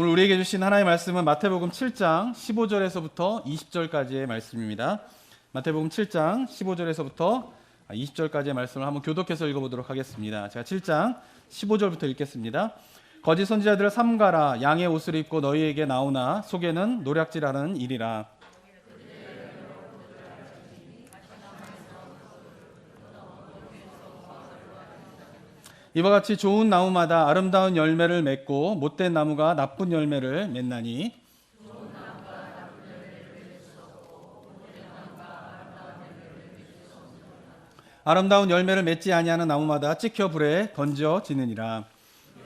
오늘 우리에게 주신 하나님의 말씀은 마태복음 7장 15절에서부터 20절까지의 말씀입니다. 마태복음 7장 15절에서부터 20절까지의 말씀을 한번 교독해서 읽어보도록 하겠습니다. 제가 7장 15절부터 읽겠습니다. 거짓 선지자들을 삼가라. 양의 옷을 입고 너희에게 나오나 속에는 노략질하는 일이라. 이와 같이 좋은 나무마다 아름다운 열매를 맺고 못된 나무가 나쁜 열매를 맺나니 아름다운 열매를 맺지 아니하는 나무마다 찍혀 불에 던져지느니라.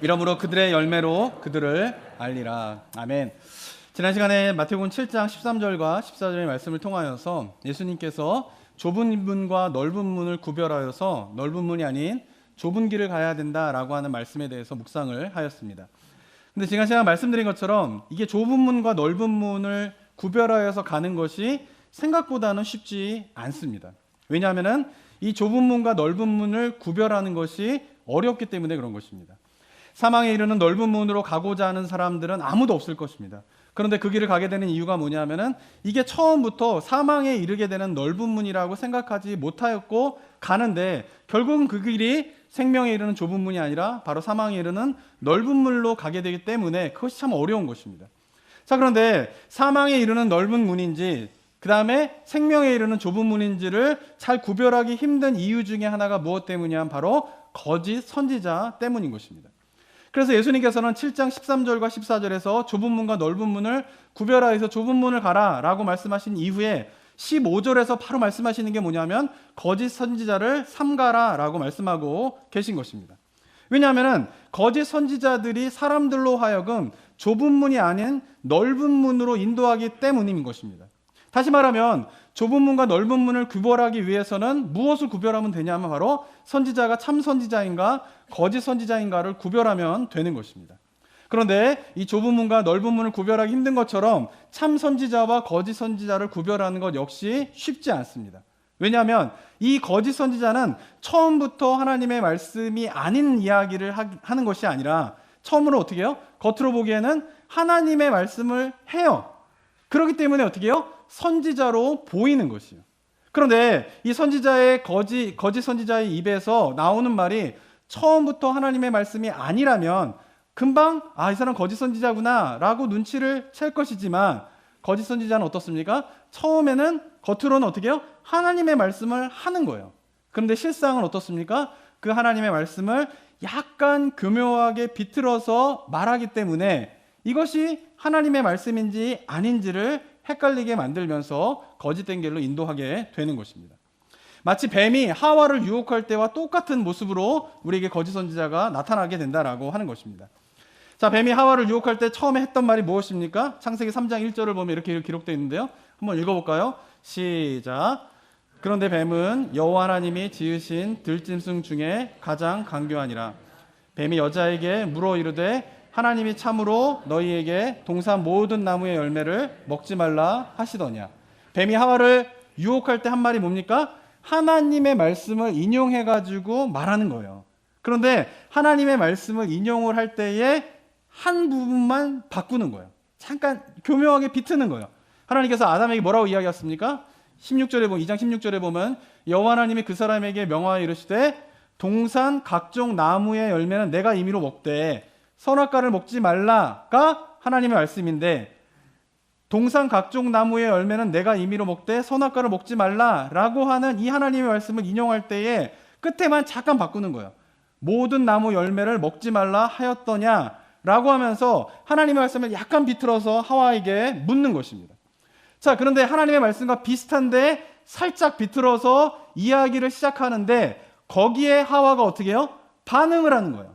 이러므로 그들의 열매로 그들을 알리라. 아멘. 지난 시간에 마태복음 7장 13절과 14절의 말씀을 통하여서 예수님께서 좁은 문과 넓은 문을 구별하여서 넓은 문이 아닌 좁은 길을 가야 된다라고 하는 말씀에 대해서 묵상을 하였습니다. 근데 지난 시간에 말씀드린 것처럼 이게 좁은 문과 넓은 문을 구별하여서 가는 것이 생각보다는 쉽지 않습니다. 왜냐하면 이 좁은 문과 넓은 문을 구별하는 것이 어렵기 때문에 그런 것입니다. 사망에 이르는 넓은 문으로 가고자 하는 사람들은 아무도 없을 것입니다. 그런데 그 길을 가게 되는 이유가 뭐냐면은 이게 처음부터 사망에 이르게 되는 넓은 문이라고 생각하지 못하였고 가는데 결국은 그 길이 생명에 이르는 좁은 문이 아니라 바로 사망에 이르는 넓은 문으로 가게 되기 때문에 그것이 참 어려운 것입니다. 자, 그런데 사망에 이르는 넓은 문인지 그 다음에 생명에 이르는 좁은 문인지를 잘 구별하기 힘든 이유 중에 하나가 무엇 때문이냐면 바로 거짓 선지자 때문인 것입니다. 그래서 예수님께서는 7장 13절과 14절에서 좁은 문과 넓은 문을 구별하여서 좁은 문을 가라 라고 말씀하신 이후에 15절에서 바로 말씀하시는 게 뭐냐면 거짓 선지자를 삼가라 라고 말씀하고 계신 것입니다. 왜냐하면 거짓 선지자들이 사람들로 하여금 좁은 문이 아닌 넓은 문으로 인도하기 때문인 것입니다. 다시 말하면 좁은 문과 넓은 문을 구별하기 위해서는 무엇을 구별하면 되냐면 바로 선지자가 참 선지자인가 거짓 선지자인가를 구별하면 되는 것입니다. 그런데 이 좁은 문과 넓은 문을 구별하기 힘든 것처럼 참 선지자와 거짓 선지자를 구별하는 것 역시 쉽지 않습니다. 왜냐하면 이 거짓 선지자는 처음부터 하나님의 말씀이 아닌 이야기를 하는 것이 아니라 처음으로 어떻게 해요? 겉으로 보기에는 하나님의 말씀을 해요. 그렇기 때문에 어떻게 해요? 선지자로 보이는 것이에요. 그런데 이 선지자의 거짓 선지자의 입에서 나오는 말이 처음부터 하나님의 말씀이 아니라면 금방 이 사람 거짓 선지자구나 라고 눈치를 챌 것이지만 거짓 선지자는 어떻습니까? 처음에는 겉으로는 어떻게 해요? 하나님의 말씀을 하는 거예요. 그런데 실상은 어떻습니까? 그 하나님의 말씀을 약간 교묘하게 비틀어서 말하기 때문에 이것이 하나님의 말씀인지 아닌지를 헷갈리게 만들면서 거짓된 길로 인도하게 되는 것입니다. 마치 뱀이 하와를 유혹할 때와 똑같은 모습으로 우리에게 거짓 선지자가 나타나게 된다라고 하는 것입니다. 자, 뱀이 하와를 유혹할 때 처음에 했던 말이 무엇입니까? 창세기 3장 1절을 보면 이렇게 기록되어 있는데요. 한번 읽어볼까요? 시작. 그런데 뱀은 여호와 하나님이 지으신 들짐승 중에 가장 강교하니라. 뱀이 여자에게 물어 이르되 하나님이 참으로 너희에게 동산 모든 나무의 열매를 먹지 말라 하시더냐. 뱀이 하와를 유혹할 때 한 말이 뭡니까? 하나님의 말씀을 인용해가지고 말하는 거예요. 그런데 하나님의 말씀을 인용을 할 때에 한 부분만 바꾸는 거예요. 잠깐 교묘하게 비트는 거예요. 하나님께서 아담에게 뭐라고 이야기했습니까? 16절에 보면 2장 16절에 보면 여호와 하나님이 그 사람에게 명하여 이르시되 동산 각종 나무의 열매는 내가 임의로 먹되 선악과를 먹지 말라가 하나님의 말씀인데 동산 각종 나무의 열매는 내가 임의로 먹되 선악과를 먹지 말라라고 하는 이 하나님의 말씀을 인용할 때에 끝에만 잠깐 바꾸는 거예요. 모든 나무 열매를 먹지 말라 하였더냐라고 하면서 하나님의 말씀을 약간 비틀어서 하와에게 묻는 것입니다. 자, 그런데 하나님의 말씀과 비슷한데 살짝 비틀어서 이야기를 시작하는데 거기에 하와가 어떻게 해요? 반응을 하는 거예요.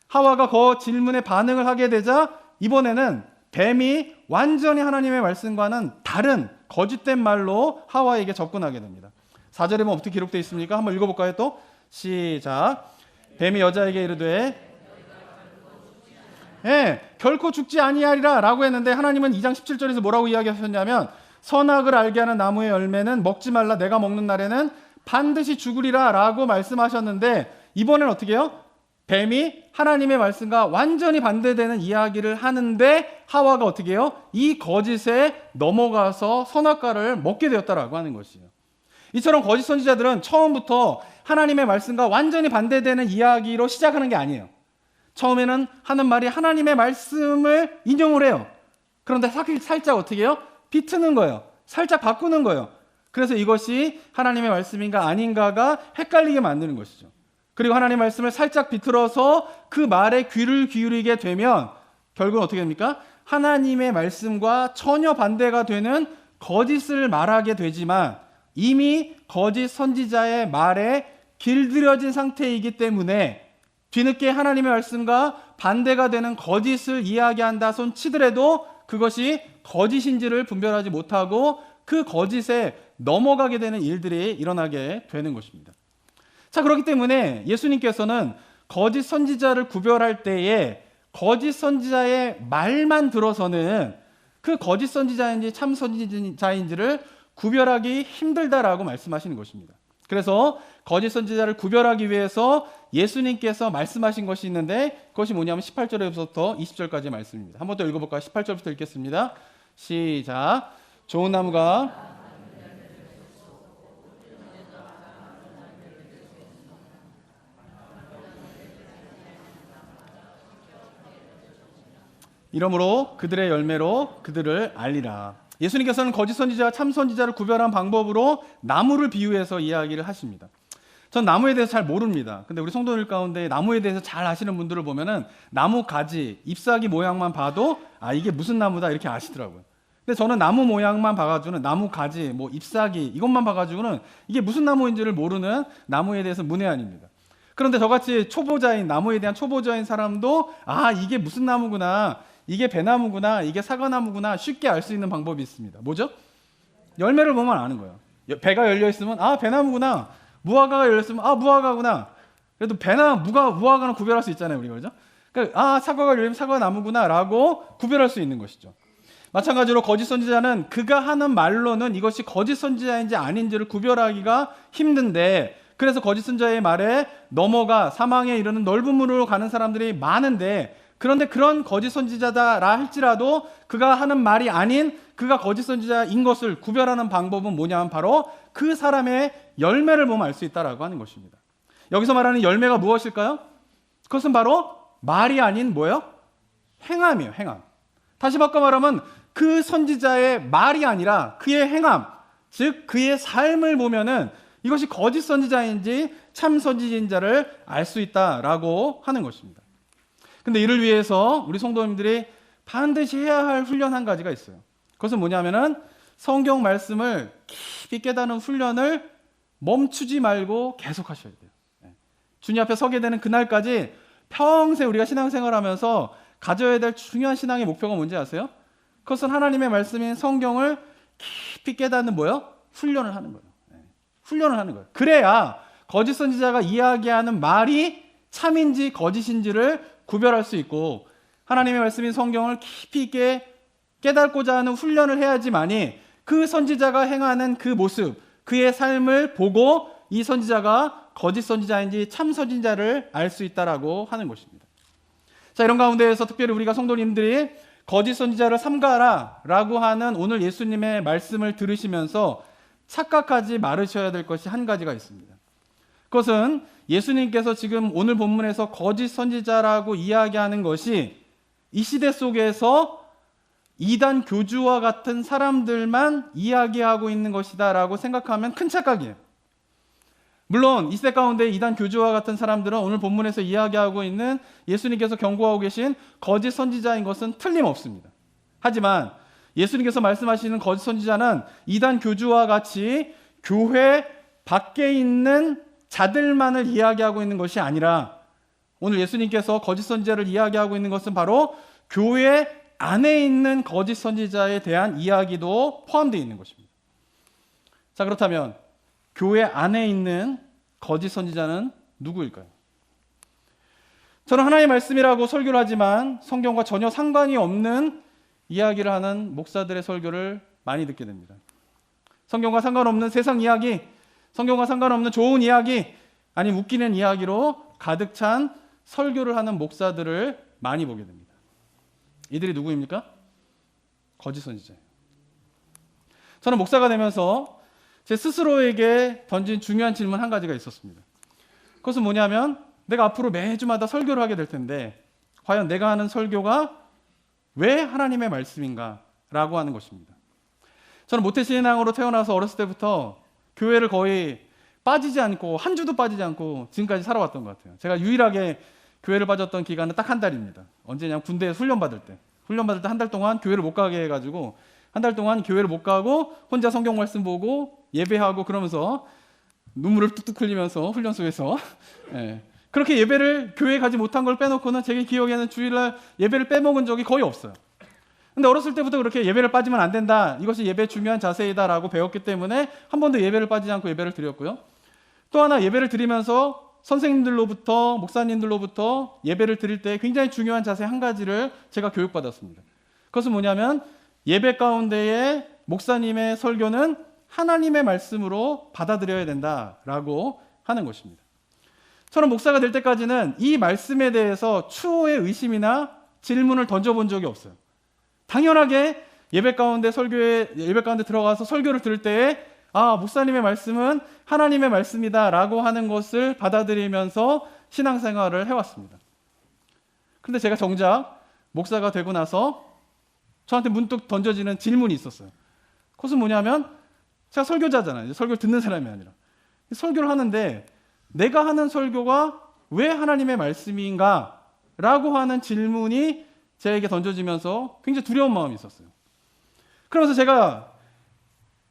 하와가 그 질문에 반응을 하게 되자 이번에는 뱀이 완전히 하나님의 말씀과는 다른 거짓된 말로 하와에게 접근하게 됩니다. 4절에 보면 어떻게 기록되어 있습니까? 한번 읽어볼까요? 또 시작. 뱀이 여자에게 이르되 결코 죽지 아니하리라 라고 했는데 하나님은 2장 17절에서 뭐라고 이야기하셨냐면 선악을 알게 하는 나무의 열매는 먹지 말라 내가 먹는 날에는 반드시 죽으리라 라고 말씀하셨는데 이번에는 어떻게 해요? 뱀이 하나님의 말씀과 완전히 반대되는 이야기를 하는데 하와가 어떻게 해요? 이 거짓에 넘어가서 선악과를 먹게 되었다라고 하는 것이에요. 이처럼 거짓 선지자들은 처음부터 하나님의 말씀과 완전히 반대되는 이야기로 시작하는 게 아니에요. 처음에는 하는 말이 하나님의 말씀을 인용을 해요. 그런데 살짝 어떻게 해요? 비트는 거예요. 살짝 바꾸는 거예요. 그래서 이것이 하나님의 말씀인가 아닌가가 헷갈리게 만드는 것이죠. 그리고 하나님의 말씀을 살짝 비틀어서 그 말에 귀를 기울이게 되면 결국은 어떻게 됩니까? 하나님의 말씀과 전혀 반대가 되는 거짓을 말하게 되지만 이미 거짓 선지자의 말에 길들여진 상태이기 때문에 뒤늦게 하나님의 말씀과 반대가 되는 거짓을 이야기한다 손 치더라도 그것이 거짓인지를 분별하지 못하고 그 거짓에 넘어가게 되는 일들이 일어나게 되는 것입니다. 자, 그렇기 때문에 예수님께서는 거짓 선지자를 구별할 때에 거짓 선지자의 말만 들어서는 그 거짓 선지자인지 참 선지자인지를 구별하기 힘들다라고 말씀하시는 것입니다. 그래서 거짓 선지자를 구별하기 위해서 예수님께서 말씀하신 것이 있는데 그것이 뭐냐면 18절에서부터 20절까지의 말씀입니다. 한 번 더 읽어볼까요? 18절부터 읽겠습니다. 시작. 좋은 나무가 이러므로 그들의 열매로 그들을 알리라. 예수님께서는 거짓 선지자와 참 선지자를 구별한 방법으로 나무를 비유해서 이야기를 하십니다. 전 나무에 대해서 잘 모릅니다. 근데 우리 성도들 가운데 나무에 대해서 잘 아시는 분들을 보면은 나무 가지, 잎사귀 모양만 봐도 아 이게 무슨 나무다 이렇게 아시더라고요. 근데 저는 나무 모양만 봐가지고는 나무 가지, 뭐 잎사귀 이것만 봐가지고는 이게 무슨 나무인지를 모르는 나무에 대해서 문외한입니다. 그런데 저같이 초보자인 나무에 대한 초보자인 사람도 아 이게 무슨 나무구나, 이게 배나무구나, 이게 사과나무구나 쉽게 알 수 있는 방법이 있습니다. 뭐죠? 열매를 보면 아는 거예요. 배가 열려 있으면 아 배나무구나, 무화과가 열려 있으면 아 무화과구나. 그래도 배나 무화과는 구별할 수 있잖아요, 우리가 그죠? 그러니까 아 사과가 열리면 사과나무구나라고 구별할 수 있는 것이죠. 마찬가지로 거짓 선지자는 그가 하는 말로는 이것이 거짓 선지자인지 아닌지를 구별하기가 힘든데 그래서 거짓 선지자의 말에 넘어가 사망에 이르는 넓은 문으로 가는 사람들이 많은데 그런데 그런 거짓 선지자다라 할지라도 그가 하는 말이 아닌 그가 거짓 선지자인 것을 구별하는 방법은 뭐냐면 바로 그 사람의 열매를 보면 알 수 있다라고 하는 것입니다. 여기서 말하는 열매가 무엇일까요? 그것은 바로 말이 아닌 뭐예요? 행함이에요. 행함. 다시 바꿔 말하면 그 선지자의 말이 아니라 그의 행함, 즉 그의 삶을 보면은 이것이 거짓 선지자인지 참 선지자인지를 알 수 있다라고 하는 것입니다. 근데 이를 위해서 우리 성도님들이 반드시 해야 할 훈련 한 가지가 있어요. 그것은 뭐냐면은 성경 말씀을 깊이 깨닫는 훈련을 멈추지 말고 계속 하셔야 돼요. 주님 앞에 서게 되는 그날까지 평생 우리가 신앙생활하면서 가져야 될 중요한 신앙의 목표가 뭔지 아세요? 그것은 하나님의 말씀인 성경을 깊이 깨닫는 뭐예요? 훈련을 하는 거예요. 훈련을 하는 거예요. 그래야 거짓 선지자가 이야기하는 말이 참인지 거짓인지를 구별할 수 있고 하나님의 말씀인 성경을 깊이 있게 깨닫고자 하는 훈련을 해야지만이 그 선지자가 행하는 그 모습, 그의 삶을 보고 이 선지자가 거짓 선지자인지 참 선지자를 알 수 있다라고 하는 것입니다. 자, 이런 가운데에서 특별히 우리가 성도님들이 거짓 선지자를 삼가라 라고 하는 오늘 예수님의 말씀을 들으시면서 착각하지 말으셔야 될 것이 한 가지가 있습니다. 그것은 예수님께서 지금 오늘 본문에서 거짓 선지자라고 이야기하는 것이 이 시대 속에서 이단 교주와 같은 사람들만 이야기하고 있는 것이다라고 생각하면 큰 착각이에요. 물론 이 시대 가운데 이단 교주와 같은 사람들은 오늘 본문에서 이야기하고 있는 예수님께서 경고하고 계신 거짓 선지자인 것은 틀림없습니다. 하지만 예수님께서 말씀하시는 거짓 선지자는 이단 교주와 같이 교회 밖에 있는 자들만을 이야기하고 있는 것이 아니라 오늘 예수님께서 거짓 선지자를 이야기하고 있는 것은 바로 교회 안에 있는 거짓 선지자에 대한 이야기도 포함되어 있는 것입니다. 자, 그렇다면 교회 안에 있는 거짓 선지자는 누구일까요? 저는 하나님의 말씀이라고 설교를 하지만 성경과 전혀 상관이 없는 이야기를 하는 목사들의 설교를 많이 듣게 됩니다. 성경과 상관없는 세상 이야기, 성경과 상관없는 좋은 이야기, 아니면 웃기는 이야기로 가득 찬 설교를 하는 목사들을 많이 보게 됩니다. 이들이 누구입니까? 거짓 선지자예요. 저는 목사가 되면서 제 스스로에게 던진 중요한 질문 한 가지가 있었습니다. 그것은 뭐냐면 내가 앞으로 매주마다 설교를 하게 될 텐데 과연 내가 하는 설교가 왜 하나님의 말씀인가? 라고 하는 것입니다. 저는 모태신앙으로 태어나서 어렸을 때부터 교회를 거의 빠지지 않고 한 주도 빠지지 않고 지금까지 살아왔던 것 같아요. 제가 유일하게 교회를 빠졌던 기간은 딱 한 달입니다. 언제냐? 군대에서 훈련받을 때 한 달 동안 교회를 못 가게 해가지고 한 달 동안 교회를 못 가고 혼자 성경 말씀 보고 예배하고 그러면서 눈물을 뚝뚝 흘리면서 훈련소에서 그렇게 예배를 교회에 가지 못한 걸 빼놓고는 제 기억에는 주일날 예배를 빼먹은 적이 거의 없어요. 근데 어렸을 때부터 그렇게 예배를 빠지면 안 된다. 이것이 예배의 중요한 자세이다라고 배웠기 때문에 한 번도 예배를 빠지지 않고 예배를 드렸고요. 또 하나 예배를 드리면서 선생님들로부터 목사님들로부터 예배를 드릴 때 굉장히 중요한 자세 한 가지를 제가 교육받았습니다. 그것은 뭐냐면 예배 가운데에 목사님의 설교는 하나님의 말씀으로 받아들여야 된다라고 하는 것입니다. 저는 목사가 될 때까지는 이 말씀에 대해서 추호의 의심이나 질문을 던져본 적이 없어요. 당연하게 예배 가운데 들어가서 설교를 들을 때에 목사님의 말씀은 하나님의 말씀이다라고 하는 것을 받아들이면서 신앙생활을 해왔습니다. 그런데 제가 정작 목사가 되고 나서 저한테 문득 던져지는 질문이 있었어요. 그것은 뭐냐면 제가 설교자잖아요. 설교를 듣는 사람이 아니라. 설교를 하는데 내가 하는 설교가 왜 하나님의 말씀인가? 라고 하는 질문이 제게 던져지면서 굉장히 두려운 마음이 있었어요. 그러면서 제가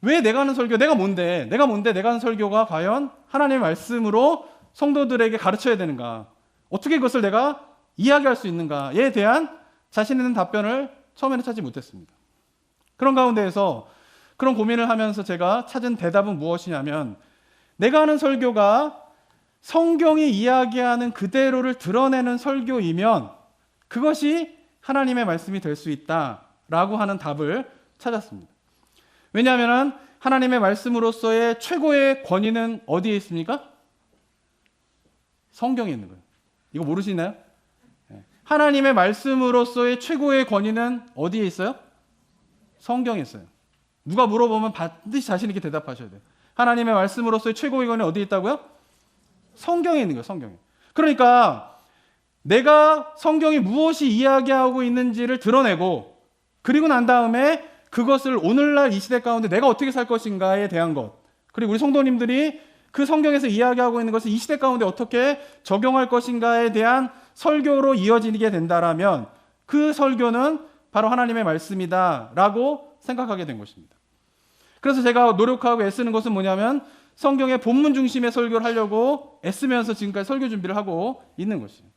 왜 내가 하는 설교, 내가 뭔데 내가 하는 설교가 과연 하나님의 말씀으로 성도들에게 가르쳐야 되는가? 어떻게 그것을 내가 이야기할 수 있는가에 대한 자신 있는 답변을 처음에는 찾지 못했습니다. 그런 가운데에서 그런 고민을 하면서 제가 찾은 대답은 무엇이냐면 내가 하는 설교가 성경이 이야기하는 그대로를 드러내는 설교이면 그것이 하나님의 말씀이 될 수 있다라고 하는 답을 찾았습니다. 왜냐하면 하나님의 말씀으로서의 최고의 권위는 어디에 있습니까? 성경에 있는 거예요. 이거 모르시나요? 하나님의 말씀으로서의 최고의 권위는 어디에 있어요? 성경에 있어요. 누가 물어보면 반드시 자신 있게 대답하셔야 돼요. 하나님의 말씀으로서의 최고의 권위는 어디에 있다고요? 성경에 있는 거예요. 성경에. 그러니까 내가 성경이 무엇이 이야기하고 있는지를 드러내고 그리고 난 다음에 그것을 오늘날 이 시대 가운데 내가 어떻게 살 것인가에 대한 것, 그리고 우리 성도님들이 그 성경에서 이야기하고 있는 것을 이 시대 가운데 어떻게 적용할 것인가에 대한 설교로 이어지게 된다라면 그 설교는 바로 하나님의 말씀이다라고 생각하게 된 것입니다. 그래서 제가 노력하고 애쓰는 것은 뭐냐면 성경의 본문 중심의 설교를 하려고 애쓰면서 지금까지 설교 준비를 하고 있는 것이에요.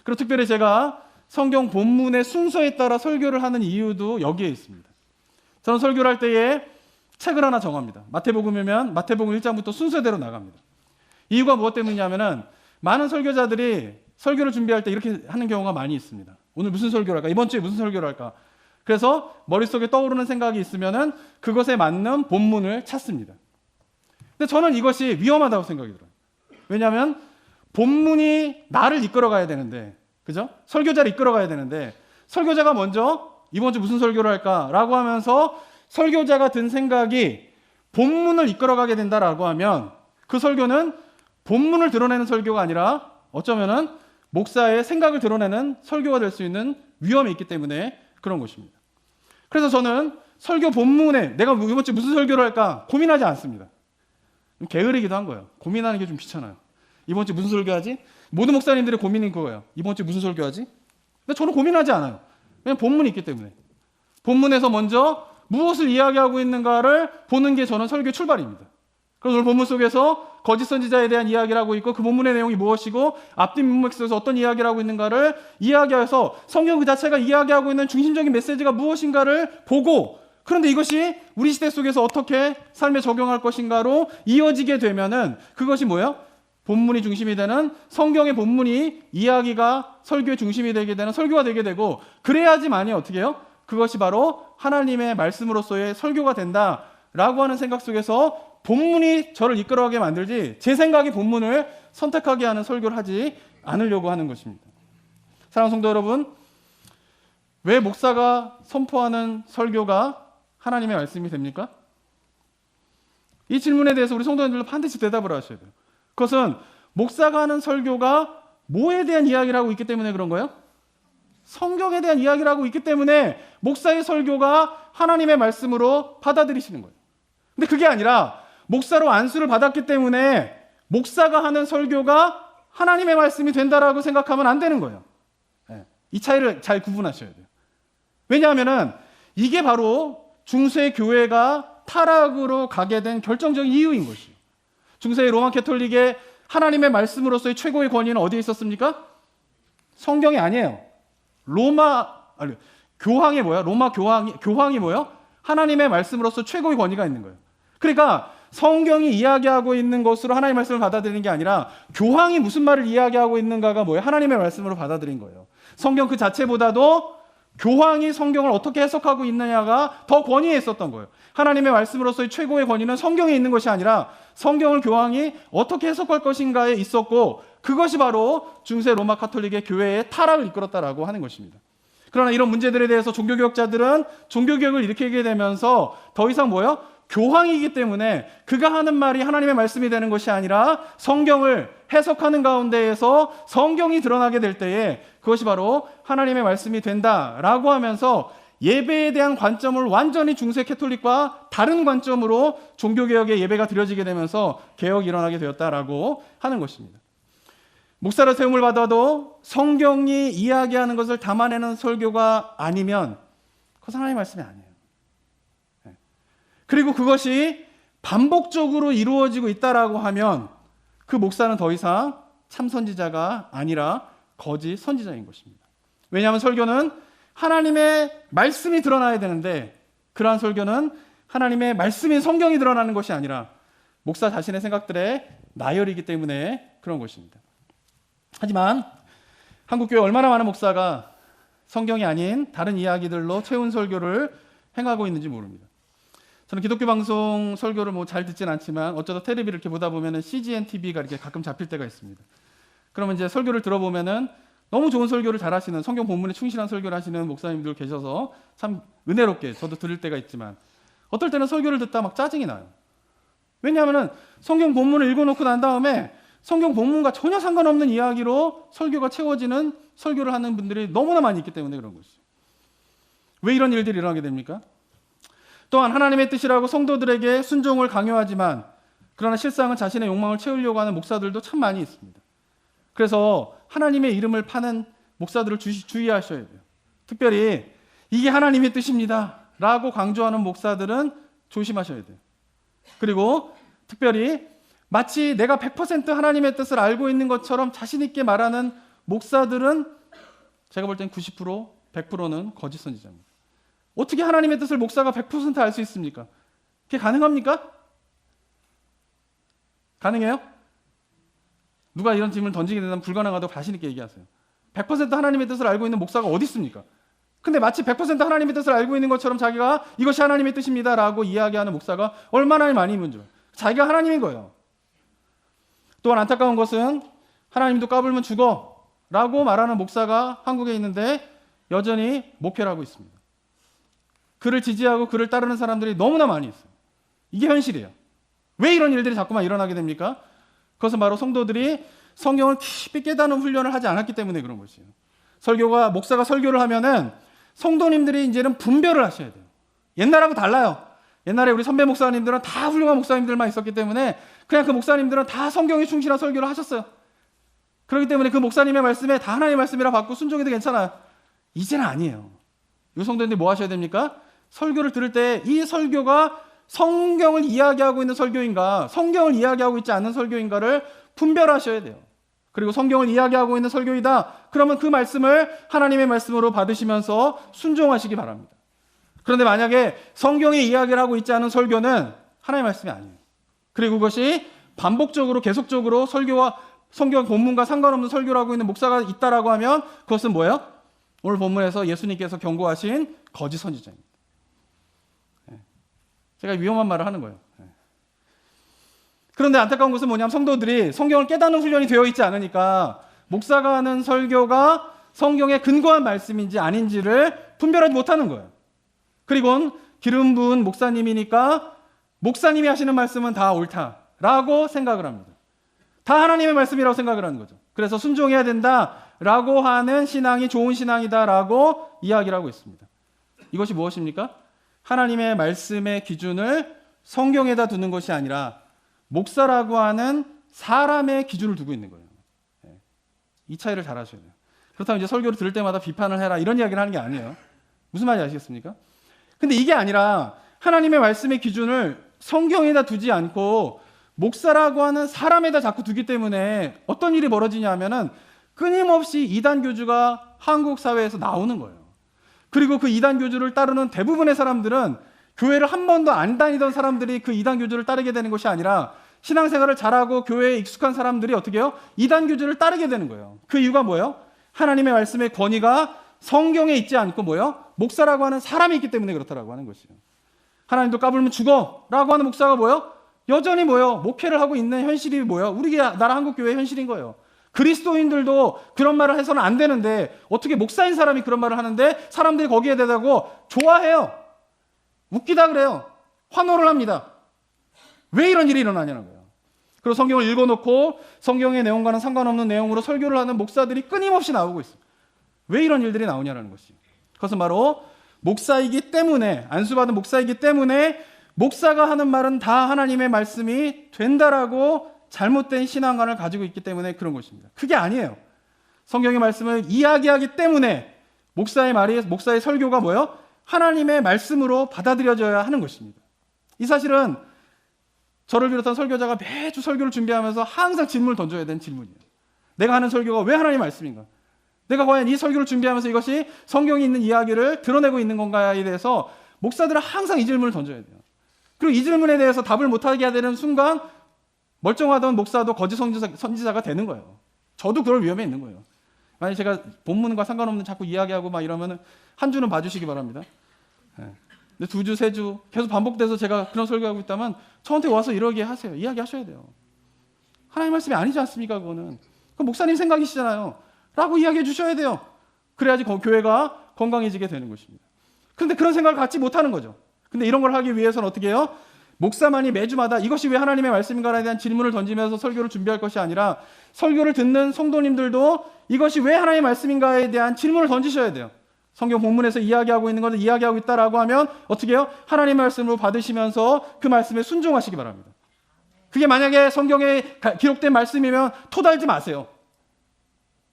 그리고 특별히 제가 성경 본문의 순서에 따라 설교를 하는 이유도 여기에 있습니다. 저는 설교를 할 때에 책을 하나 정합니다. 마태복음이면 마태복음 1장부터 순서대로 나갑니다. 이유가 무엇 때문이냐면은 많은 설교자들이 설교를 준비할 때 이렇게 하는 경우가 많이 있습니다. 오늘 무슨 설교를 할까? 이번 주에 무슨 설교를 할까? 그래서 머릿속에 떠오르는 생각이 있으면은 그것에 맞는 본문을 찾습니다. 근데 저는 이것이 위험하다고 생각이 들어요. 왜냐하면 본문이 나를 이끌어가야 되는데, 그죠? 설교자를 이끌어가야 되는데 설교자가 먼저 이번 주 무슨 설교를 할까라고 하면서 설교자가 든 생각이 본문을 이끌어가게 된다라고 하면 그 설교는 본문을 드러내는 설교가 아니라 어쩌면은 목사의 생각을 드러내는 설교가 될 수 있는 위험이 있기 때문에 그런 것입니다. 그래서 저는 설교 본문에 내가 이번 주 무슨 설교를 할까 고민하지 않습니다. 게으르기도 한 거예요. 고민하는 게 좀 귀찮아요. 이번 주 무슨 설교하지? 모든 목사님들의 고민인 그거예요. 이번 주 무슨 설교하지? 근데 저는 고민하지 않아요. 왜냐면 본문이 있기 때문에. 본문에서 먼저 무엇을 이야기하고 있는가를 보는 게 저는 설교의 출발입니다. 그래서 오늘 본문 속에서 거짓 선지자에 대한 이야기를 하고 있고 그 본문의 내용이 무엇이고 앞뒤 문맥 속에서 어떤 이야기를 하고 있는가를 이야기해서 성경 그 자체가 이야기하고 있는 중심적인 메시지가 무엇인가를 보고, 그런데 이것이 우리 시대 속에서 어떻게 삶에 적용할 것인가로 이어지게 되면은 그것이 뭐예요? 본문이 중심이 되는 성경의 본문이 이야기가 설교의 중심이 되게 되는 설교가 되게 되고, 그래야지만이 어떻게 해요? 그것이 바로 하나님의 말씀으로서의 설교가 된다라고 하는 생각 속에서 본문이 저를 이끌어가게 만들지 제 생각이 본문을 선택하게 하는 설교를 하지 않으려고 하는 것입니다. 사랑하는 성도 여러분, 왜 목사가 선포하는 설교가 하나님의 말씀이 됩니까? 이 질문에 대해서 우리 성도님들도 반드시 대답을 하셔야 돼요. 그것은 목사가 하는 설교가 뭐에 대한 이야기를 하고 있기 때문에 그런 거예요? 성경에 대한 이야기를 하고 있기 때문에 목사의 설교가 하나님의 말씀으로 받아들이시는 거예요. 근데 그게 아니라 목사로 안수를 받았기 때문에 목사가 하는 설교가 하나님의 말씀이 된다라고 생각하면 안 되는 거예요. 이 차이를 잘 구분하셔야 돼요. 왜냐하면 이게 바로 중세 교회가 타락으로 가게 된 결정적인 이유인 것이에요. 중세의 로마 캐톨릭의 하나님의 말씀으로서의 최고의 권위는 어디에 있었습니까? 성경이 아니에요. 교황이 뭐야? 로마 교황이 뭐요? 하나님의 말씀으로서 최고의 권위가 있는 거예요. 그러니까 성경이 이야기하고 있는 것으로 하나님의 말씀을 받아들이는 게 아니라 교황이 무슨 말을 이야기하고 있는가가 뭐예요? 하나님의 말씀으로 받아들인 거예요. 성경 그 자체보다도 교황이 성경을 어떻게 해석하고 있느냐가 더 권위에 있었던 거예요. 하나님의 말씀으로서의 최고의 권위는 성경에 있는 것이 아니라 성경을 교황이 어떻게 해석할 것인가에 있었고, 그것이 바로 중세 로마 카톨릭의 교회의 타락을 이끌었다라고 하는 것입니다. 그러나 이런 문제들에 대해서 종교개혁자들은 종교개혁을 일으키게 되면서 더 이상 뭐예요? 교황이기 때문에 그가 하는 말이 하나님의 말씀이 되는 것이 아니라 성경을 해석하는 가운데에서 성경이 드러나게 될 때에 그것이 바로 하나님의 말씀이 된다라고 하면서 예배에 대한 관점을 완전히 중세 캐톨릭과 다른 관점으로 종교개혁의 예배가 드려지게 되면서 개혁이 일어나게 되었다라고 하는 것입니다. 목사로 세움을 받아도 성경이 이야기하는 것을 담아내는 설교가 아니면 그것은 하나님의 말씀이 아니에요. 그리고 그것이 반복적으로 이루어지고 있다라고 하면 그 목사는 더 이상 참 선지자가 아니라 거짓 선지자인 것입니다. 왜냐하면 설교는 하나님의 말씀이 드러나야 되는데 그러한 설교는 하나님의 말씀인 성경이 드러나는 것이 아니라 목사 자신의 생각들의 나열이기 때문에 그런 것입니다. 하지만 한국교회 얼마나 많은 목사가 성경이 아닌 다른 이야기들로 채운 설교를 행하고 있는지 모릅니다. 저는 기독교 방송 설교를 잘 듣진 않지만 어쩌다 텔레비를 이렇게 보다 보면은 CGN TV가 이렇게 가끔 잡힐 때가 있습니다. 그러면 이제 설교를 들어보면은 너무 좋은 설교를 잘하시는, 성경 본문에 충실한 설교를 하시는 목사님들 계셔서 참 은혜롭게 저도 들을 때가 있지만 어떨 때는 설교를 듣다 막 짜증이 나요. 왜냐하면은 성경 본문을 읽어놓고 난 다음에 성경 본문과 전혀 상관없는 이야기로 설교가 채워지는 설교를 하는 분들이 너무나 많이 있기 때문에 그런 것이죠. 왜 이런 일들이 일어나게 됩니까? 또한 하나님의 뜻이라고 성도들에게 순종을 강요하지만 그러나 실상은 자신의 욕망을 채우려고 하는 목사들도 참 많이 있습니다. 그래서 하나님의 이름을 파는 목사들을 주의하셔야 돼요. 특별히 이게 하나님의 뜻입니다 라고 강조하는 목사들은 조심하셔야 돼요. 그리고 특별히 마치 내가 100% 하나님의 뜻을 알고 있는 것처럼 자신 있게 말하는 목사들은 제가 볼 땐 90%, 100%는 거짓 선지자입니다. 어떻게 하나님의 뜻을 목사가 100% 알 수 있습니까? 그게 가능합니까? 가능해요? 누가 이런 질문을 던지게 된다면 불가능하다고 자신 있게 얘기하세요. 100% 하나님의 뜻을 알고 있는 목사가 어디 있습니까? 근데 마치 100% 하나님의 뜻을 알고 있는 것처럼 자기가 이것이 하나님의 뜻입니다 라고 이야기하는 목사가 얼마나 많이 있는지, 자기가 하나님인 거예요. 또한 안타까운 것은 하나님도 까불면 죽어 라고 말하는 목사가 한국에 있는데 여전히 목회를 하고 있습니다. 그를 지지하고 그를 따르는 사람들이 너무나 많이 있어요. 이게 현실이에요. 왜 이런 일들이 자꾸만 일어나게 됩니까? 그것은 바로 성도들이 성경을 깊이 깨닫는 훈련을 하지 않았기 때문에 그런 것이에요. 목사가 설교를 하면은 성도님들이 이제는 분별을 하셔야 돼요. 옛날하고 달라요. 옛날에 우리 선배 목사님들은 다 훌륭한 목사님들만 있었기 때문에 그냥 그 목사님들은 다 성경에 충실한 설교를 하셨어요. 그렇기 때문에 그 목사님의 말씀에 다 하나님의 말씀이라 받고 순종해도 괜찮아요. 이제는 아니에요. 이 성도님들이 뭐 하셔야 됩니까? 설교를 들을 때 이 설교가 성경을 이야기하고 있는 설교인가, 성경을 이야기하고 있지 않는 설교인가를 분별하셔야 돼요. 그리고 성경을 이야기하고 있는 설교이다. 그러면 그 말씀을 하나님의 말씀으로 받으시면서 순종하시기 바랍니다. 그런데 만약에 성경의 이야기를 하고 있지 않은 설교는 하나님의 말씀이 아니에요. 그리고 그것이 반복적으로 계속적으로 설교와 성경 본문과 상관없는 설교를 하고 있는 목사가 있다라고 하면 그것은 뭐예요? 오늘 본문에서 예수님께서 경고하신 거짓 선지자입니다. 제가 위험한 말을 하는 거예요. 그런데 안타까운 것은 뭐냐면 성도들이 성경을 깨닫는 훈련이 되어 있지 않으니까 목사가 하는 설교가 성경에 근거한 말씀인지 아닌지를 분별하지 못하는 거예요. 그리고 기름 부은 목사님이니까 목사님이 하시는 말씀은 다 옳다라고 생각을 합니다. 다 하나님의 말씀이라고 생각을 하는 거죠. 그래서 순종해야 된다라고 하는 신앙이 좋은 신앙이다라고 이야기를 하고 있습니다. 이것이 무엇입니까? 하나님의 말씀의 기준을 성경에다 두는 것이 아니라 목사라고 하는 사람의 기준을 두고 있는 거예요. 이 차이를 잘 하셔야 돼요. 그렇다면 이제 설교를 들을 때마다 비판을 해라 이런 이야기를 하는 게 아니에요. 무슨 말인지 아시겠습니까? 근데 이게 아니라 하나님의 말씀의 기준을 성경에다 두지 않고 목사라고 하는 사람에다 자꾸 두기 때문에 어떤 일이 벌어지냐 하면은 끊임없이 이단 교주가 한국 사회에서 나오는 거예요. 그리고 그 이단 교주를 따르는 대부분의 사람들은 교회를 한 번도 안 다니던 사람들이 그 이단 교주를 따르게 되는 것이 아니라 신앙생활을 잘하고 교회에 익숙한 사람들이 어떻게 해요? 이단 교주를 따르게 되는 거예요. 그 이유가 뭐예요? 하나님의 말씀의 권위가 성경에 있지 않고 뭐예요? 목사라고 하는 사람이 있기 때문에 그렇다라고 하는 것이에요. 하나님도 까불면 죽어 라고 하는 목사가 뭐예요? 여전히 뭐예요? 목회를 하고 있는 현실이 뭐예요? 우리 나라 한국교회의 현실인 거예요. 그리스도인들도 그런 말을 해서는 안 되는데 어떻게 목사인 사람이 그런 말을 하는데 사람들이 거기에 대다고 좋아해요. 웃기다 그래요. 환호를 합니다. 왜 이런 일이 일어나냐는 거예요. 그리고 성경을 읽어놓고 성경의 내용과는 상관없는 내용으로 설교를 하는 목사들이 끊임없이 나오고 있어요. 왜 이런 일들이 나오냐는 것이죠. 그것은 바로 목사이기 때문에, 안수받은 목사이기 때문에 목사가 하는 말은 다 하나님의 말씀이 된다라고 잘못된 신앙관을 가지고 있기 때문에 그런 것입니다. 그게 아니에요. 성경의 말씀을 이야기하기 때문에 목사의 설교가 뭐예요? 하나님의 말씀으로 받아들여져야 하는 것입니다. 이 사실은 저를 비롯한 설교자가 매주 설교를 준비하면서 항상 질문을 던져야 되는 질문이에요. 내가 하는 설교가 왜 하나님의 말씀인가? 내가 과연 이 설교를 준비하면서 이것이 성경에 있는 이야기를 드러내고 있는 건가에 대해서 목사들은 항상 이 질문을 던져야 돼요. 그리고 이 질문에 대해서 답을 못하게 되는 순간 멀쩡하던 목사도 거짓 선지자가 되는 거예요. 저도 그럴 위험에 있는 거예요. 만약에 제가 본문과 상관없는 자꾸 이야기하고 막 이러면 한 주는 봐주시기 바랍니다. 근데 2주, 3주 계속 반복돼서 제가 그런 설교하고 있다면 저한테 와서 이러게 하세요. 이야기하셔야 돼요. 하나님 말씀이 아니지 않습니까? 그거는. 그건 목사님 생각이시잖아요. 라고 이야기해 주셔야 돼요. 그래야지 교회가 건강해지게 되는 것입니다. 그런데 그런 생각을 갖지 못하는 거죠. 근데 이런 걸 하기 위해서는 어떻게 해요? 목사만이 매주마다 이것이 왜 하나님의 말씀인가에 대한 질문을 던지면서 설교를 준비할 것이 아니라 설교를 듣는 성도님들도 이것이 왜 하나님의 말씀인가에 대한 질문을 던지셔야 돼요. 성경 본문에서 이야기하고 있는 것을 이야기하고 있다라고 하면 어떻게 해요? 하나님의 말씀으로 받으시면서 그 말씀에 순종하시기 바랍니다. 그게 만약에 성경에 기록된 말씀이면 토달지 마세요.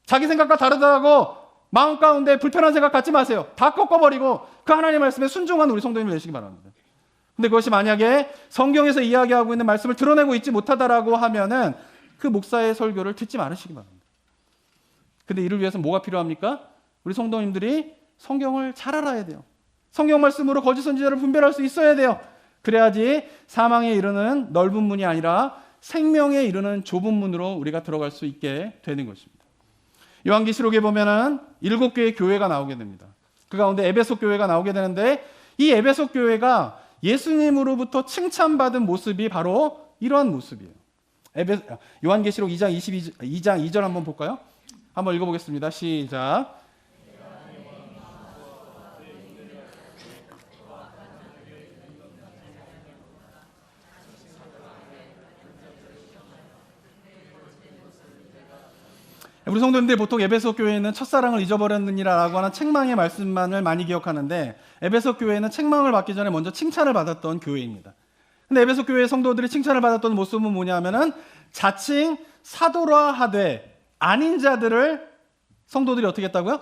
자기 생각과 다르다고 마음 가운데 불편한 생각 갖지 마세요. 다 꺾어버리고 그 하나님의 말씀에 순종한 우리 성도님을 되시기 바랍니다. 근데 그것이 만약에 성경에서 이야기하고 있는 말씀을 드러내고 있지 못하다라고 하면은 그 목사의 설교를 듣지 말으시기 바랍니다. 근데 이를 위해서 뭐가 필요합니까? 우리 성도님들이 성경을 잘 알아야 돼요. 성경 말씀으로 거짓 선지자를 분별할 수 있어야 돼요. 그래야지 사망에 이르는 넓은 문이 아니라 생명에 이르는 좁은 문으로 우리가 들어갈 수 있게 되는 것입니다. 요한계시록에 보면은 7개의 교회가 나오게 됩니다. 그 가운데 에베소 교회가 나오게 되는데 이 에베소 교회가 예수님으로부터 칭찬받은 모습이 바로 이러한 모습이에요. 요한계시록 2장 2절 한번 볼까요? 한번 읽어보겠습니다. 시작. 우리 성도님들 보통 에베소 교회는 첫사랑을 잊어버렸느니라라고 하는 책망의 말씀만을 많이 기억하는데 에베소 교회는 책망을 받기 전에 먼저 칭찬을 받았던 교회입니다. 근데 에베소 교회의 성도들이 칭찬을 받았던 모습은 뭐냐면은 자칭 사도라 하되 아닌 자들을 성도들이 어떻게 했다고요?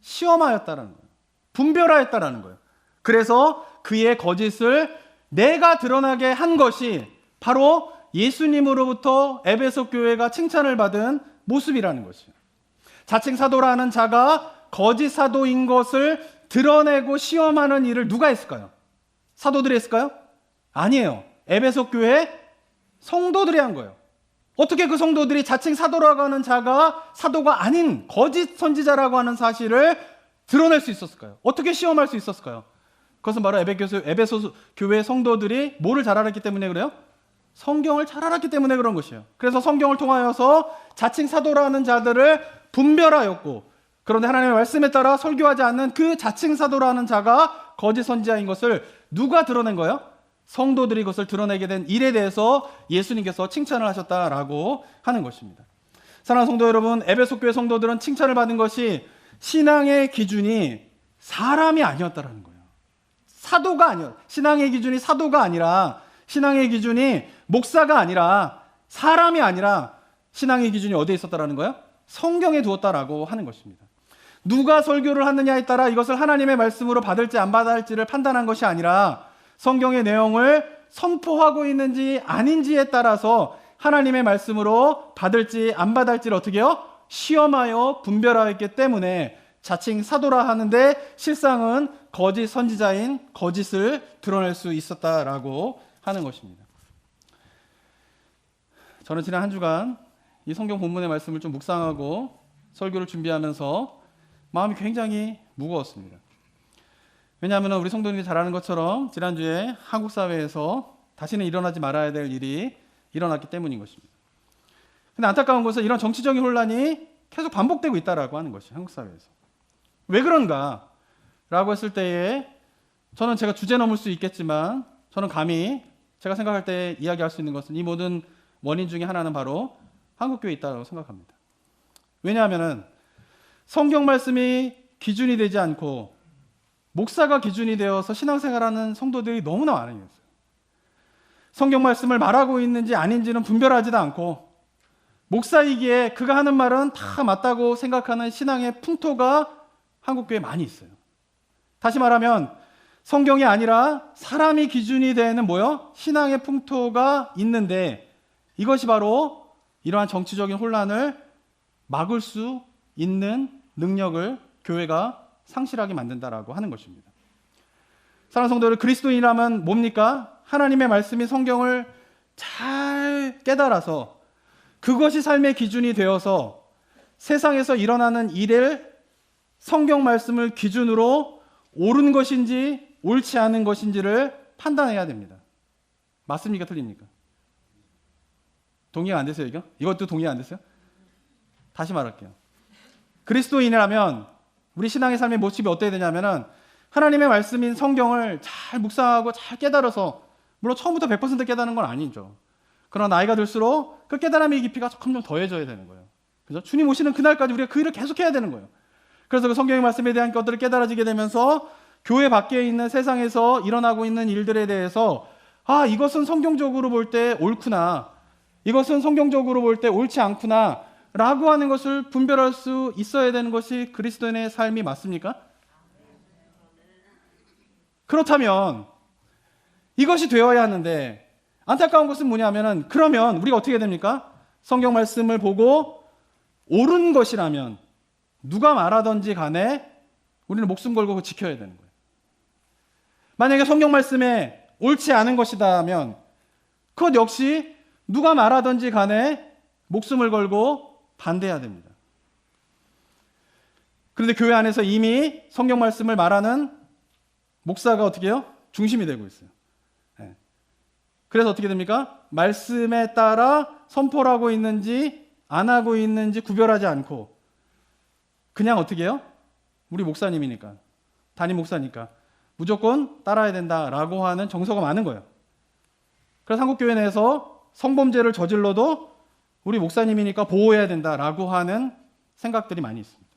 시험하였다라는 거예요. 분별하였다라는 거예요. 그래서 그의 거짓을 내가 드러나게 한 것이 바로 예수님으로부터 에베소 교회가 칭찬을 받은 모습이라는 것이에요. 자칭 사도라는 자가 거짓 사도인 것을 드러내고 시험하는 일을 누가 했을까요? 사도들이 했을까요? 아니에요. 에베소 교회 성도들이 한 거예요. 어떻게 그 성도들이 자칭 사도라고 하는 자가 사도가 아닌 거짓 선지자라고 하는 사실을 드러낼 수 있었을까요? 어떻게 시험할 수 있었을까요? 그것은 바로 에베소 교회 성도들이 뭐를 잘 알았기 때문에 그래요? 성경을 잘 알았기 때문에 그런 것이에요. 그래서 성경을 통하여서 자칭 사도라는 자들을 분별하였고, 그런데 하나님의 말씀에 따라 설교하지 않는 그 자칭 사도라는 자가 거짓 선지자인 것을 누가 드러낸 거예요? 성도들이 그것을 드러내게 된 일에 대해서 예수님께서 칭찬을 하셨다라고 하는 것입니다. 사랑하는 성도 여러분, 에베소 교회 성도들은 칭찬을 받은 것이 신앙의 기준이 사람이 아니었다라는 거예요. 사도가 아니었어요. 신앙의 기준이 사도가 아니라, 신앙의 기준이 목사가 아니라, 사람이 아니라 신앙의 기준이 어디에 있었다라는 거예요? 성경에 두었다라고 하는 것입니다. 누가 설교를 하느냐에 따라 이것을 하나님의 말씀으로 받을지 안 받을지를 판단한 것이 아니라 성경의 내용을 선포하고 있는지 아닌지에 따라서 하나님의 말씀으로 받을지 안 받을지를 어떻게 해요? 시험하여 분별하였기 때문에 자칭 사도라 하는데 실상은 거짓 선지자인 거짓을 드러낼 수 있었다라고 하는 것입니다. 저는 지난 한 주간 이 성경 본문의 말씀을 좀 묵상하고 설교를 준비하면서 마음이 굉장히 무거웠습니다. 왜냐하면 우리 성도님이 잘 아는 것처럼 지난주에 한국 사회에서 다시는 일어나지 말아야 될 일이 일어났기 때문인 것입니다. 근데 안타까운 것은 이런 정치적인 혼란이 계속 반복되고 있다라고 하는 것이 한국 사회에서. 왜 그런가? 라고 했을 때에 저는 제가 주제 넘을 수 있겠지만 저는 감히 제가 생각할 때 이야기할 수 있는 것은 이 모든 원인 중에 하나는 바로 한국교회에 있다고 생각합니다. 왜냐하면 성경 말씀이 기준이 되지 않고 목사가 기준이 되어서 신앙생활하는 성도들이 너무나 많은 거예요. 성경 말씀을 말하고 있는지 아닌지는 분별하지도 않고 목사이기에 그가 하는 말은 다 맞다고 생각하는 신앙의 풍토가 한국교회에 많이 있어요. 다시 말하면 성경이 아니라 사람이 기준이 되는 뭐요? 신앙의 풍토가 있는데 이것이 바로 이러한 정치적인 혼란을 막을 수 있는 능력을 교회가 상실하게 만든다라고 하는 것입니다. 사랑하는 성도들, 그리스도인이라면 뭡니까? 하나님의 말씀인 성경을 잘 깨달아서 그것이 삶의 기준이 되어서 세상에서 일어나는 일을 성경 말씀을 기준으로 옳은 것인지 옳지 않은 것인지를 판단해야 됩니다. 맞습니까? 틀립니까? 동의가 안 되세요? 이것도 동의가 안 되세요? 다시 말할게요. 그리스도인이라면 우리 신앙의 삶의 모습이 어때야 되냐면은 하나님의 말씀인 성경을 잘 묵상하고 잘 깨달아서, 물론 처음부터 100% 깨달은 건 아니죠. 그러나 나이가 들수록 그 깨달음의 깊이가 점점 더해져야 되는 거예요. 그래서 주님 오시는 그날까지 우리가 그 일을 계속해야 되는 거예요. 그래서 그 성경의 말씀에 대한 것들을 깨달아지게 되면서 교회 밖에 있는 세상에서 일어나고 있는 일들에 대해서 이것은 성경적으로 볼 때 옳구나, 이것은 성경적으로 볼 때 옳지 않구나 라고 하는 것을 분별할 수 있어야 되는 것이 그리스도인의 삶이 맞습니까? 그렇다면 이것이 되어야 하는데 안타까운 것은 뭐냐면은 그러면 우리가 어떻게 됩니까? 성경 말씀을 보고 옳은 것이라면 누가 말하든지 간에 우리는 목숨 걸고 지켜야 되는 거예요. 만약에 성경 말씀에 옳지 않은 것이다면 그것 역시 누가 말하든지 간에 목숨을 걸고 반대해야 됩니다. 그런데 교회 안에서 이미 성경 말씀을 말하는 목사가 어떻게 해요? 중심이 되고 있어요. 네. 그래서 어떻게 됩니까? 말씀에 따라 선포를 하고 있는지 안 하고 있는지 구별하지 않고 그냥 어떻게 해요? 우리 목사님이니까, 담임 목사니까 무조건 따라야 된다라고 하는 정서가 많은 거예요. 그래서 한국교회 내에서 성범죄를 저질러도 우리 목사님이니까 보호해야 된다라고 하는 생각들이 많이 있습니다.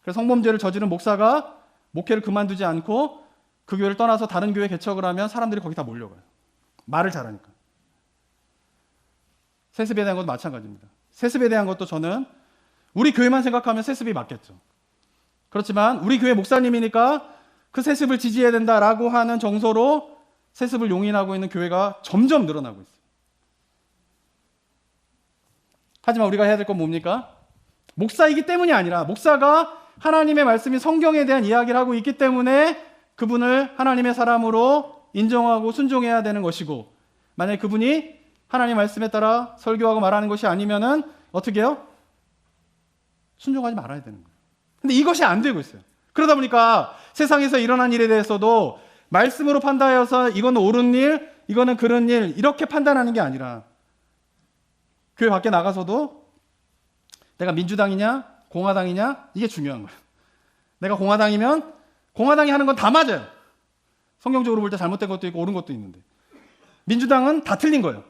그래서 성범죄를 저지른 목사가 목회를 그만두지 않고 그 교회를 떠나서 다른 교회 개척을 하면 사람들이 거기 다 몰려가요. 말을 잘하니까. 세습에 대한 것도 마찬가지입니다. 세습에 대한 것도 저는 우리 교회만 생각하면 세습이 맞겠죠. 그렇지만 우리 교회 목사님이니까 그 세습을 지지해야 된다라고 하는 정서로 세습을 용인하고 있는 교회가 점점 늘어나고 있어요. 하지만 우리가 해야 될 건 뭡니까? 목사이기 때문이 아니라 목사가 하나님의 말씀인 성경에 대한 이야기를 하고 있기 때문에 그분을 하나님의 사람으로 인정하고 순종해야 되는 것이고, 만약에 그분이 하나님 말씀에 따라 설교하고 말하는 것이 아니면은 어떻게 해요? 순종하지 말아야 되는 거예요. 근데 이것이 안 되고 있어요. 그러다 보니까 세상에서 일어난 일에 대해서도 말씀으로 판단해서 이건 옳은 일, 이거는 그런 일 이렇게 판단하는 게 아니라 교회 밖에 나가서도 내가 민주당이냐 공화당이냐 이게 중요한 거예요. 내가 공화당이면 공화당이 하는 건 다 맞아요. 성경적으로 볼 때 잘못된 것도 있고 옳은 것도 있는데, 민주당은 다 틀린 거예요.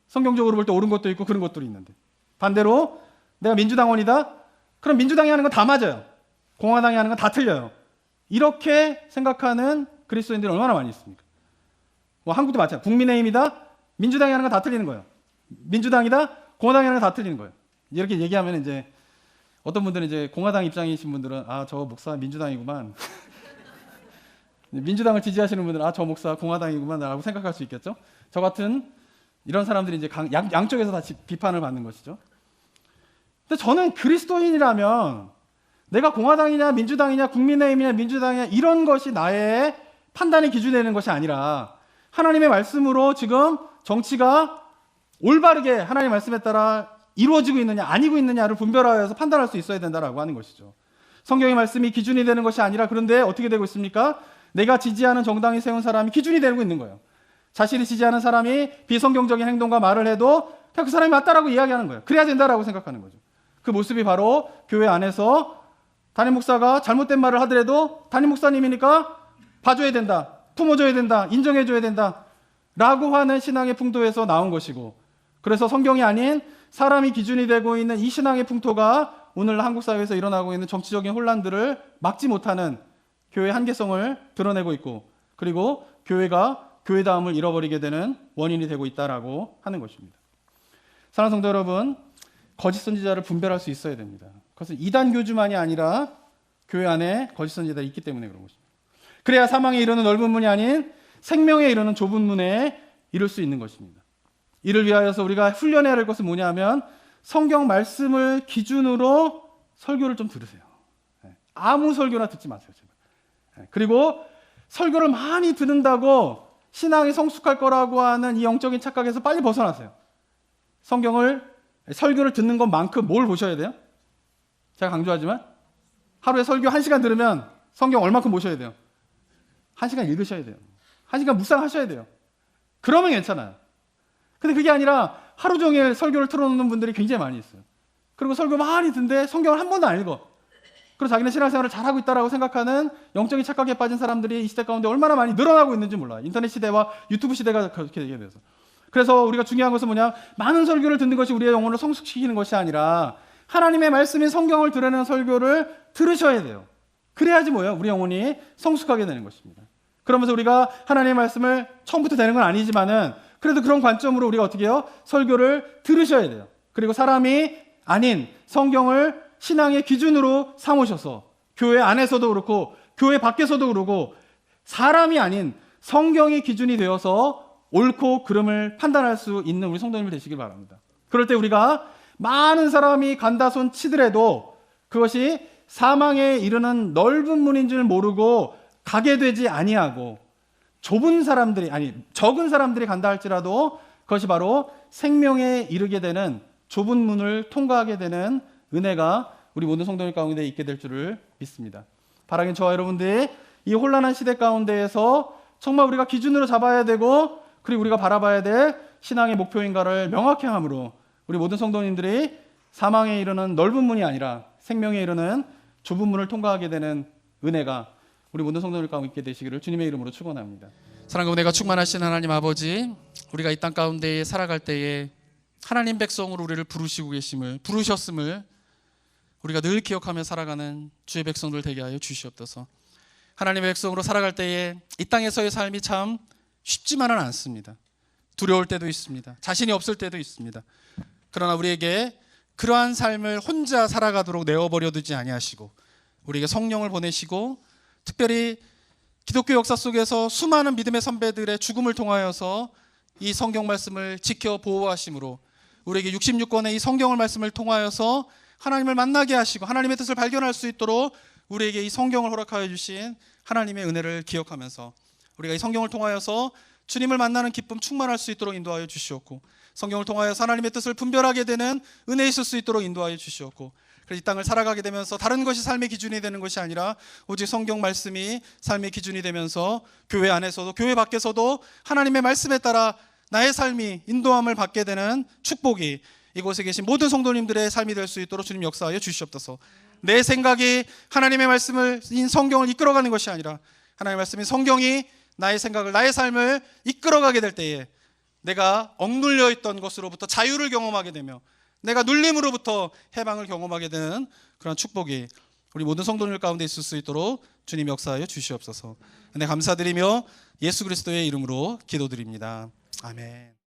성경적으로 볼 때 옳은 것도 있고 그런 것들이 있는데, 반대로 내가 민주당원이다? 그럼 민주당이 하는 건 다 맞아요. 공화당이 하는 건 다 틀려요. 이렇게 생각하는 그리스도인들이 얼마나 많이 있습니까? 뭐 한국도 마찬가지. 국민의힘이다? 민주당이 하는 건 다 틀리는 거예요. 민주당이다? 공화당이 하는 건 다 틀리는 거예요. 이렇게 얘기하면 이제 어떤 분들은 이제 공화당 입장이신 분들은 아, 저 목사 민주당이구만. 민주당을 지지하시는 분들은 아, 저 목사 공화당이구만 라고 생각할 수 있겠죠. 저 같은 이런 사람들이 이제 양쪽에서 다 비판을 받는 것이죠. 근데 저는 그리스도인이라면 내가 공화당이냐 민주당이냐 국민의힘이냐 민주당이냐 이런 것이 나의 판단의 기준이 되는 것이 아니라 하나님의 말씀으로 지금 정치가 올바르게 하나님의 말씀에 따라 이루어지고 있느냐 아니고 있느냐를 분별하여서 판단할 수 있어야 된다라고 하는 것이죠. 성경의 말씀이 기준이 되는 것이 아니라 그런데 어떻게 되고 있습니까? 내가 지지하는 정당이 세운 사람이 기준이 되고 있는 거예요. 자신이 지지하는 사람이 비성경적인 행동과 말을 해도 그냥 그 사람이 맞다라고 이야기하는 거예요. 그래야 된다라고 생각하는 거죠. 그 모습이 바로 교회 안에서 담임 목사가 잘못된 말을 하더라도 담임 목사님이니까 봐줘야 된다, 품어줘야 된다, 인정해줘야 된다 라고 하는 신앙의 풍토에서 나온 것이고, 그래서 성경이 아닌 사람이 기준이 되고 있는 이 신앙의 풍토가 오늘 한국 사회에서 일어나고 있는 정치적인 혼란들을 막지 못하는 교회의 한계성을 드러내고 있고, 그리고 교회가 교회다움을 잃어버리게 되는 원인이 되고 있다라고 하는 것입니다. 사랑하는 성도 여러분, 거짓 선지자를 분별할 수 있어야 됩니다. 그것은 이단 교주만이 아니라 교회 안에 거짓 선지자들이 있기 때문에 그런 것입니다. 그래야 사망에 이르는 넓은 문이 아닌 생명에 이르는 좁은 문에 이룰 수 있는 것입니다. 이를 위하여서 우리가 훈련해야 할 것은 뭐냐면 성경 말씀을 기준으로 설교를 좀 들으세요. 아무 설교나 듣지 마세요, 제발. 그리고 설교를 많이 듣는다고 신앙이 성숙할 거라고 하는 이 영적인 착각에서 빨리 벗어나세요. 설교를 듣는 것만큼 뭘 보셔야 돼요? 제가 강조하지만 하루에 설교 1시간 들으면 성경 얼마큼 보셔야 돼요? 1시간 읽으셔야 돼요. 1시간 묵상하셔야 돼요. 그러면 괜찮아요. 근데 그게 아니라 하루 종일 설교를 틀어놓는 분들이 굉장히 많이 있어요. 그리고 설교 많이 듣는데 성경을 한 번도 안 읽어. 그리고 자기는 신앙생활을 잘하고 있다고 생각하는 영적인 착각에 빠진 사람들이 이 시대 가운데 얼마나 많이 늘어나고 있는지 몰라요. 인터넷 시대와 유튜브 시대가 그렇게 되게 돼서. 그래서 우리가 중요한 것은 뭐냐, 많은 설교를 듣는 것이 우리의 영혼을 성숙시키는 것이 아니라 하나님의 말씀인 성경을 드러내는 설교를 들으셔야 돼요. 그래야지 뭐예요? 우리 영혼이 성숙하게 되는 것입니다. 그러면서 우리가 하나님의 말씀을 처음부터 되는 건 아니지만은 그래도 그런 관점으로 우리가 어떻게 해요? 설교를 들으셔야 돼요. 그리고 사람이 아닌 성경을 신앙의 기준으로 삼으셔서 교회 안에서도 그렇고 교회 밖에서도 그렇고 사람이 아닌 성경이 기준이 되어서 옳고 그름을 판단할 수 있는 우리 성도님들 되시길 바랍니다. 그럴 때 우리가 많은 사람이 간다손 치더라도 그것이 사망에 이르는 넓은 문인 줄 모르고 가게 되지 아니하고 적은 사람들이 간다 할지라도 그것이 바로 생명에 이르게 되는 좁은 문을 통과하게 되는 은혜가 우리 모든 성도들 가운데 있게 될 줄을 믿습니다. 바라긴 저와 여러분들이 이 혼란한 시대 가운데에서 정말 우리가 기준으로 잡아야 되고 그리고 우리가 바라봐야 될 신앙의 목표인가를 명확히 함으로 우리 모든 성도님들이 사망에 이르는 넓은 문이 아니라 생명에 이르는 좁은 문을 통과하게 되는 은혜가 우리 모든 성도들 가운데 있게 되시기를 주님의 이름으로 축원합니다. 사랑과 은혜가 충만하신 하나님 아버지, 우리가 이 땅 가운데 살아갈 때에 하나님 백성으로 우리를 부르셨음을 우리가 늘 기억하며 살아가는 주의 백성들 되게 하여 주시옵소서. 하나님의 백성으로 살아갈 때에 이 땅에서의 삶이 참 쉽지만은 않습니다. 두려울 때도 있습니다. 자신이 없을 때도 있습니다. 그러나 우리에게 그러한 삶을 혼자 살아가도록 내어버려 두지 아니하시고 우리에게 성령을 보내시고 특별히 기독교 역사 속에서 수많은 믿음의 선배들의 죽음을 통하여서 이 성경 말씀을 지켜 보호하심으로 우리에게 66권의 이 성경을 말씀을 통하여서 하나님을 만나게 하시고 하나님의 뜻을 발견할 수 있도록 우리에게 이 성경을 허락하여 주신 하나님의 은혜를 기억하면서 우리가 이 성경을 통하여서 주님을 만나는 기쁨 충만할 수 있도록 인도하여 주시옵고 성경을 통하여서 하나님의 뜻을 분별하게 되는 은혜 있을 수 있도록 인도하여 주시옵고 그래서 이 땅을 살아가게 되면서 다른 것이 삶의 기준이 되는 것이 아니라 오직 성경 말씀이 삶의 기준이 되면서 교회 안에서도 교회 밖에서도 하나님의 말씀에 따라 나의 삶이 인도함을 받게 되는 축복이 이곳에 계신 모든 성도님들의 삶이 될 수 있도록 주님 역사하여 주시옵소서. 내 생각이 하나님의 말씀을 인 성경을 이끌어가는 것이 아니라 하나님의 말씀인 성경이 나의 생각을 나의 삶을 이끌어가게 될 때에 내가 억눌려 있던 것으로부터 자유를 경험하게 되며 내가 눌림으로부터 해방을 경험하게 되는 그런 축복이 우리 모든 성도들 가운데 있을 수 있도록 주님 역사하여 주시옵소서. 은혜 감사드리며 예수 그리스도의 이름으로 기도드립니다. 아멘.